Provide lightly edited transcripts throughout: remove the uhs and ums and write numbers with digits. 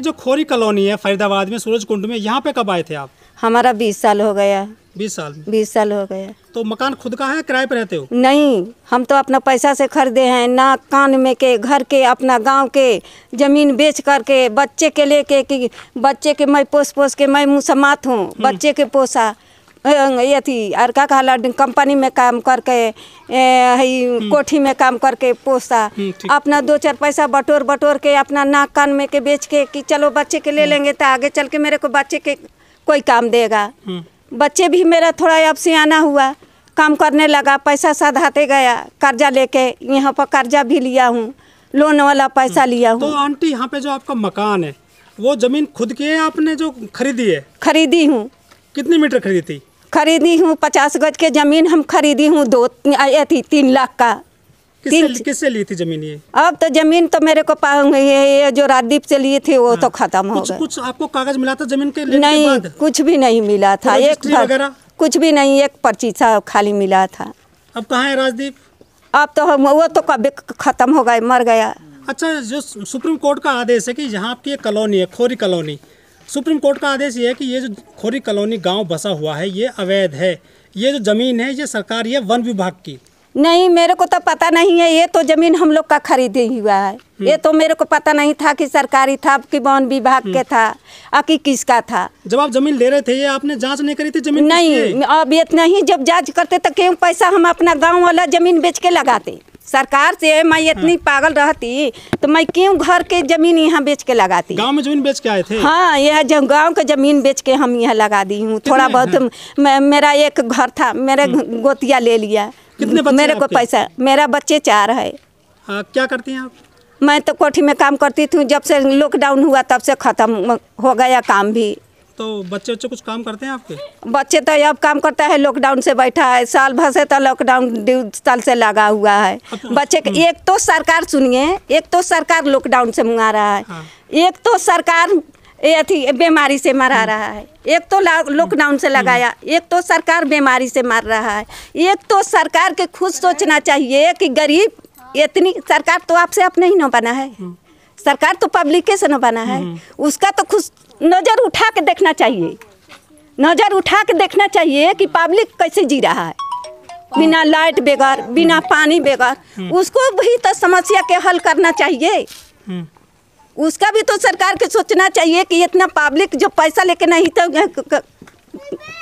जो खोरी कॉलोनी है फरीदाबाद में सूरजकुंड में, यहाँ पे कब आए थे आप? हमारा 20 साल हो गया। 20 साल में? 20 साल हो गया। तो मकान खुद का है, किराए पे रहते हो? नहीं, हम तो अपना पैसा से खरीदे हैं, ना कान में के घर के अपना गांव के जमीन बेच करके बच्चे के लेके कि बच्चे के मैं पोस के मैं मुसम्मात हूँ, बच्चे के पोसा ये थी और का कहला कंपनी में काम करके कोठी में काम करके पोसा, अपना 2-4 पैसा बटोर के अपना नाक कान में के बेच के कि चलो बच्चे के ले लेंगे तो आगे चल के मेरे को बच्चे के कोई काम देगा। बच्चे भी मेरा थोड़ा अब सियाना हुआ, काम करने लगा, पैसा साधाते गया, कर्जा लेके यहाँ पर कर्जा भी लिया हूँ, लोन वाला पैसा लिया हूँ। तो आंटी यहाँ पे जो आपका मकान है वो जमीन खुद की है आपने जो खरीदी है? खरीदी हूँ। कितनी मीटर खरीदी थी? खरीदी हूँ 50 गज के जमीन हम खरीदी हूँ 3 लाख का। किससे ली थी जमीन ये? अब तो जमीन तो मेरे को ये जो राजदीप से लिए थे वो तो खत्म हो गए। कुछ आपको कागज मिला था जमीन के लेने नहीं, के बाद? कुछ भी नहीं मिला था। एक कुछ भी नहीं, एक पर्ची सा खाली मिला था। अब कहाँ है राजदीप? अब तो वो तो कभी खत्म हो गए, मर गया। अच्छा, जो सुप्रीम कोर्ट का आदेश है कि यहाँ आपकी एक कॉलोनी है खोरी कॉलोनी, सुप्रीम कोर्ट का आदेश ये है कि ये जो खोरी कॉलोनी गांव बसा हुआ है ये अवैध है, ये जो ज़मीन है ये सरकारी है, वन विभाग की। नहीं, मेरे को तो पता नहीं है, ये तो ज़मीन हम लोग का खरीदे हुआ है। ये तो मेरे को पता नहीं था कि सरकारी था कि वन विभाग के था कि किसका था। जब आप ज़मीन ले रहे थे ये आपने जांच नहीं करी थी ज़मीन? नहीं, अब इतना ही जब जांच करते तो क्यों पैसा हम अपना गाँव वाला ज़मीन बेच के लगाते? सरकार से मैं इतनी पागल रहती तो मैं क्यों घर के जमीन यहाँ बेच के लगाती? गांव में जमीन बेच के आए थे? हाँ, यह जब गांव का जमीन बेच के हम यहाँ लगा दी हूँ। थोड़ा बहुत मेरा एक घर था, मेरे गोतिया ले लिया। कितने बच्चे मेरे को पैसा, मेरा बच्चे 4 है। क्या करती हैं आप? मैं तो कोठी में काम करती थी, जब से लॉकडाउन हुआ तब से ख़त्म हो गया काम भी। तो बच्चे कुछ काम करते हैं आपके? बच्चे तो अब काम करता है, लॉकडाउन से बैठा है, साल भर से तो लॉकडाउन 1.5 साल से लगा हुआ है। बच्चे एक तो सरकार सुनिए, एक तो सरकार लॉकडाउन से मंगा रहा है, एक तो सरकार ये बीमारी से मरा रहा है, एक तो लॉकडाउन से लगाया, एक तो सरकार बीमारी से मार रहा है। एक तो सरकार के खुद सोचना चाहिए कि गरीब, इतनी सरकार तो आपसे अपने ही न बना है, सरकार तो पब्लिक से न बना है, उसका तो खुद नज़र उठा के देखना चाहिए, नज़र उठा के देखना चाहिए कि पब्लिक कैसे जी रहा है, बिना लाइट बगैर, बिना पानी बगैर। उसको भी तो समस्या के हल करना चाहिए, उसका भी तो सरकार के सोचना चाहिए कि इतना पब्लिक जो पैसा लेके नहीं तो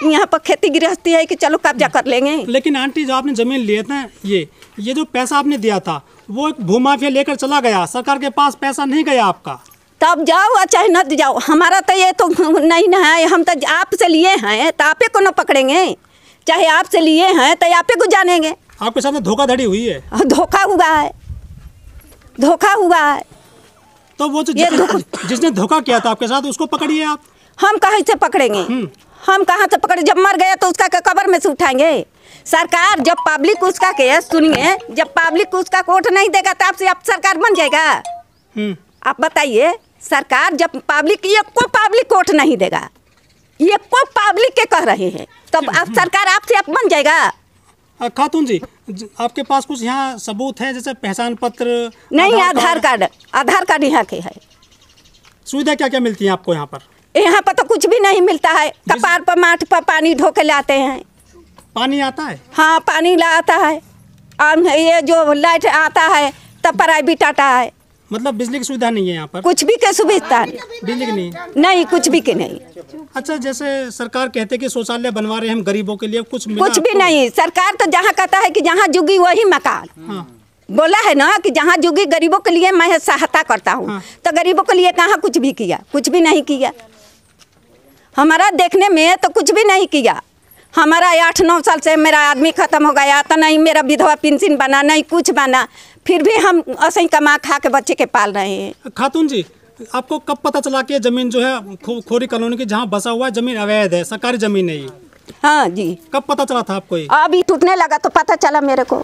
यहाँ पर खेती गृहस्थी है कि चलो कब्जा कर लेंगे। लेकिन आंटी जो आपने ज़मीन लिया था ये जो पैसा आपने दिया था वो भूमाफिया लेकर चला गया, सरकार के पास पैसा नहीं गया आपका। तब जाओ चाहे न जाओ, हमारा तो ये तो नहीं ना है, हम तो आपसे लिए हैं तो आपे को न पकड़ेंगे, चाहे आपसे लिए हैं तो आपे को जानेंगे। आपके साथ धोखाधड़ी हुई है? धोखा हुआ है, धोखा हुआ है। तो वो जिसने धोखा किया था आपके साथ उसको पकड़िए आप। हम कहाँ से पकड़ेंगे? हम कहाँ से पकड़े? जब मर गया तो उसका कब्र में से उठाएंगे? सरकार जब पब्लिक उसका केस सुनिए, जब पब्लिक उसका कोर्ट नहीं देगा तो आपसे आप सरकार बन जाएगा? आप बताइए, सरकार जब पब्लिक ये को पब्लिक कोर्ट नहीं देगा, ये को पब्लिक के कह रहे हैं, तब आप सरकार आपसे आप बन जाएगा? खातून जी, आपके पास कुछ यहाँ सबूत है जैसे पहचान पत्र? नहीं, आधार कार्ड यहाँ के है। सुविधा क्या क्या मिलती है आपको यहाँ पर? यहाँ पर तो कुछ भी नहीं मिलता है, कपार पर माथ पर पानी ढो के लाते हैं। पानी आता है? हाँ, पानी आता है, और ये जो लाइट आता है तब प्राइवेट आता है। मतलब बिजली की सुविधा नहीं है यहाँ पर? कुछ भी के सुविधा बिजली की नहीं, कुछ भी के नहीं। अच्छा, जैसे सरकार कहते हैं कि शौचालय बनवा रहे हैं हम गरीबों के लिए, कुछ भी नहीं। सरकार तो जहाँ कहता है कि जहाँ जुगी वही मकान। बोला है ना कि जहाँ जुगी गरीबों के लिए मैं सहायता करता हूँ, तो गरीबों के लिए कहाँ कुछ भी किया? कुछ भी नहीं किया। हमारा देखने में तो कुछ भी नहीं किया। हमारा 8-9 साल से मेरा आदमी ख़त्म हो गया, तो नहीं मेरा विधवा पेंशन बना, नहीं कुछ बना, फिर भी हम ऐसे ही कमा खा के बच्चे के पाल रहे हैं। खातून जी, आपको कब पता चला कि ज़मीन जो है खोरी कॉलोनी की जहाँ बसा हुआ है ज़मीन अवैध है, सरकारी ज़मीन है ये? हाँ जी। कब पता चला था आपको ये? अभी टूटने लगा तो पता चला मेरे को।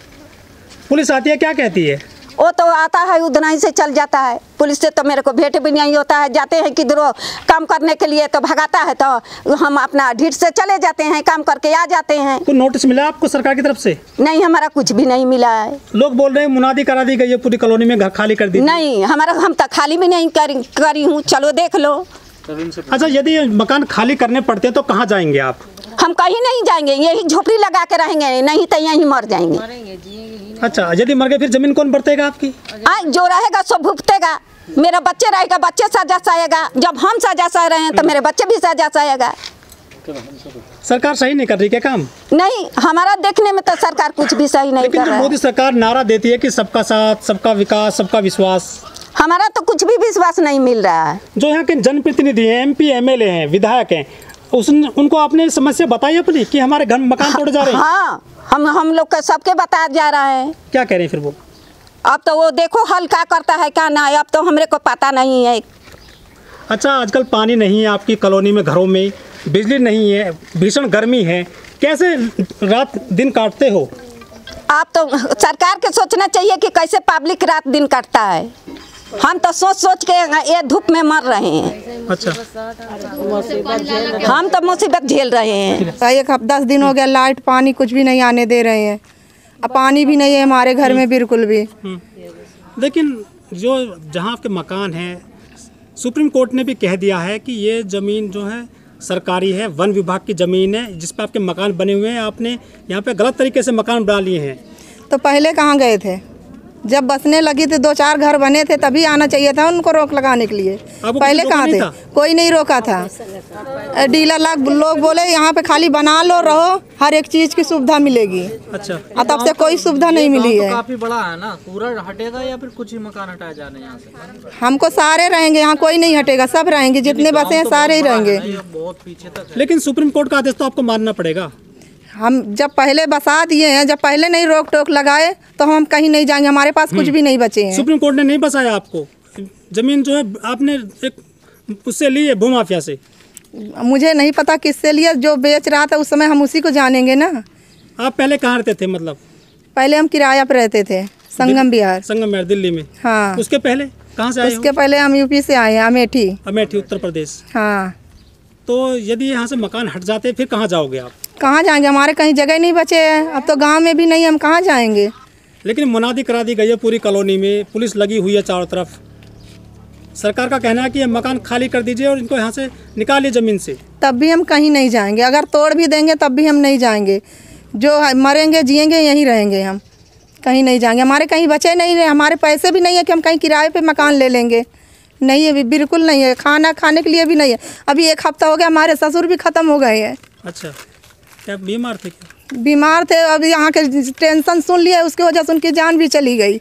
पुलिस आती है, क्या कहती है? वो तो आता है उतना ही से चल जाता है। पुलिस से तो मेरे को भेंट भी नहीं होता है। जाते हैं किधरों काम करने के लिए तो भगाता है, तो हम अपना ढीठ से चले जाते हैं, काम करके आ जाते हैं। कोई नोटिस मिला आपको सरकार की तरफ से? नहीं, हमारा कुछ भी नहीं मिला है। लोग बोल रहे हैं मुनादी करा दी गई है पूरी कॉलोनी में, घर खाली कर दी। नहीं, हमारा हम तो खाली भी नहीं करी हूँ, चलो देख लो। अच्छा, यदि मकान खाली करने पड़ते हैं तो कहाँ जाएंगे आप? हम कहीं नहीं जाएंगे, यही झोपड़ी लगा के रहेंगे, नहीं तो यहीं मर जाएंगे। अच्छा, यदि मर गए फिर जमीन कौन बरतेगा आपकी? जो रहेगा सो भुगतेगा। मेरा बच्चे रहेगा, बच्चे सजा सहेगा। जब हम सजा सह रहे हैं तो मेरे बच्चे भी सजा सहेगा। सरकार सही नहीं कर रही क्या काम? नहीं, हमारा देखने में तो सरकार कुछ भी सही नहीं कर रहा है। मोदी सरकार नारा देती है कि सबका साथ, सबका विकास, सबका विश्वास। हमारा तो कुछ भी विश्वास नहीं मिल रहा है। जो यहाँ के जनप्रतिनिधि हैं, MP MLA हैं, विधायक हैं, उनको आपने समस्या बताई अपनी कि हमारे घर मकान तोड़े जा रहे हैं? हाँ, हम लोग का सबके बताया जा रहा है। क्या कह रहे हैं फिर वो? अब तो वो देखो हल क्या करता है क्या ना, अब तो हमरे को पता नहीं है। अच्छा, आजकल पानी नहीं है आपकी कॉलोनी में, घरों में बिजली नहीं है, भीषण गर्मी है, कैसे रात दिन काटते हो? आप तो सरकार के सोचना चाहिए कि कैसे पब्लिक रात दिन काटता है। हम तो सोच के ये धूप में मर रहे हैं। अच्छा, हम तो मुसीबत झेल रहे हैं। 10 दिन हो गया, लाइट पानी कुछ भी नहीं आने दे रहे हैं। अब पानी भी नहीं है हमारे घर में बिल्कुल भी। लेकिन जो जहाँ आपके मकान हैं, सुप्रीम कोर्ट ने भी कह दिया है कि ये ज़मीन जो है सरकारी है, वन विभाग की ज़मीन है, जिस पर आपके मकान बने हुए हैं। आपने यहाँ पे गलत तरीके से मकान बना लिए हैं। तो पहले कहाँ गए थे? जब बसने लगी थी 2-4 घर बने थे तभी आना चाहिए था उनको रोक लगाने के लिए। पहले कहाँ थे? कोई नहीं रोका था। डीलर लोग बोले यहाँ पे खाली बना लो, रहो, हर एक चीज की सुविधा मिलेगी। अच्छा, तब से कोई सुविधा नहीं मिली है। काफी बड़ा है ना, पूरा हटेगा या फिर कुछ ही मकान हटाए जाने यहाँ से? हमको सारे रहेंगे यहाँ, कोई नहीं हटेगा, सब रहेंगे, जितने बसे हैं सारे ही रहेंगे। बहुत पीछे तक। लेकिन सुप्रीम कोर्ट का आदेश तो आपको मानना पड़ेगा। हम जब पहले बसा दिए हैं, जब पहले नहीं रोक टोक लगाए तो हम कहीं नहीं जाएंगे, हमारे पास कुछ भी नहीं बचे हैं। सुप्रीम कोर्ट ने नहीं बसाया आपको जमीन, जो है आपने एक उससे ली है, भूमाफिया से। मुझे नहीं पता किससे लिया, जो बेच रहा था उस समय हम उसी को जानेंगे ना। आप पहले कहाँ रहते थे? मतलब पहले हम किराया पर रहते थे, संगम विहार। संगम विहार दिल्ली में? हाँ। उसके पहले कहाँ से आए? उसके पहले हम यूपी से आए हैं, अमेठी। अमेठी, उत्तर प्रदेश। हाँ। तो यदि यहाँ से मकान हट जाते फिर कहाँ जाओगे आप? कहाँ जाएंगे, हमारे कहीं जगह नहीं बचे हैं। अब तो गांव में भी नहीं, हम कहाँ जाएंगे। लेकिन मुनादी करा दी गई है पूरी कॉलोनी में, पुलिस लगी हुई है चारों तरफ। सरकार का कहना है कि ये मकान खाली कर दीजिए और इनको यहाँ से निकालिए ज़मीन से। तब भी हम कहीं नहीं जाएंगे, अगर तोड़ भी देंगे तब भी हम नहीं जाएंगे। जो मरेंगे जिएंगे यहीं रहेंगे, हम कहीं नहीं जाएंगे। हमारे कहीं बचे नहीं रहे, हमारे पैसे भी नहीं है कि हम कहीं किराए पे मकान ले लेंगे। नहीं है, बिल्कुल नहीं है। खाना खाने के लिए भी नहीं है। अभी 1 हफ्ता हो गया, हमारे ससुर भी ख़त्म हो गए हैं। अच्छा, क्या बीमार थे क्या? बीमार थे, अभी यहाँ के टेंशन सुन लिया, उसकी वजह से उनकी जान भी चली गई।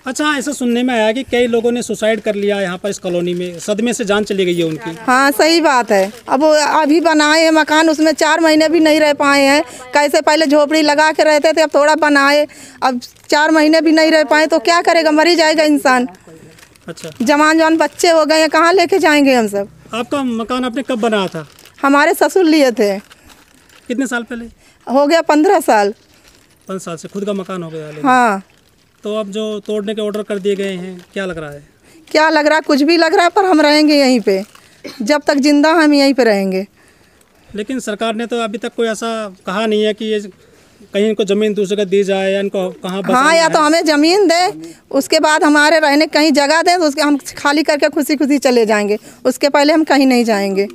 अच्छा, ऐसा सुनने में आया कि कई लोगों ने सुसाइड कर लिया यहाँ पर इस कॉलोनी में, सदमे से जान चली गई है उनकी। हाँ, सही बात है। अब अभी बनाए हैं मकान, उसमें 4 महीने भी नहीं रह पाए हैं। कैसे पहले झोपड़ी लगा के रहते थे, अब थोड़ा बनाए, अब 4 महीने भी नहीं रह पाए तो क्या करेगा, मर ही जाएगा इंसान। अच्छा, जवान बच्चे हो गए हैं, कहाँ लेके जाएंगे हम सब। आपका मकान आपने कब बनाया था? हमारे ससुर लिए थे। कितने साल पहले? हो गया 15 साल। 5 साल से खुद का मकान हो गया। हाँ। तो अब जो तोड़ने के ऑर्डर कर दिए गए हैं, क्या लग रहा है? क्या लग रहा है? कुछ भी लग रहा है, पर हम रहेंगे यहीं पे, जब तक जिंदा हम यहीं पे रहेंगे। लेकिन सरकार ने तो अभी तक कोई ऐसा कहा नहीं है कि ये कहीं इनको ज़मीन दूसरे को दी जाए या इनको कहाँ बसाना हाँ, या है। तो हमें ज़मीन दे, उसके बाद हमारे रहने कहीं जगह दें तो उसके हम खाली करके खुशी खुशी चले जाएंगे, उसके पहले हम कहीं नहीं जाएंगे।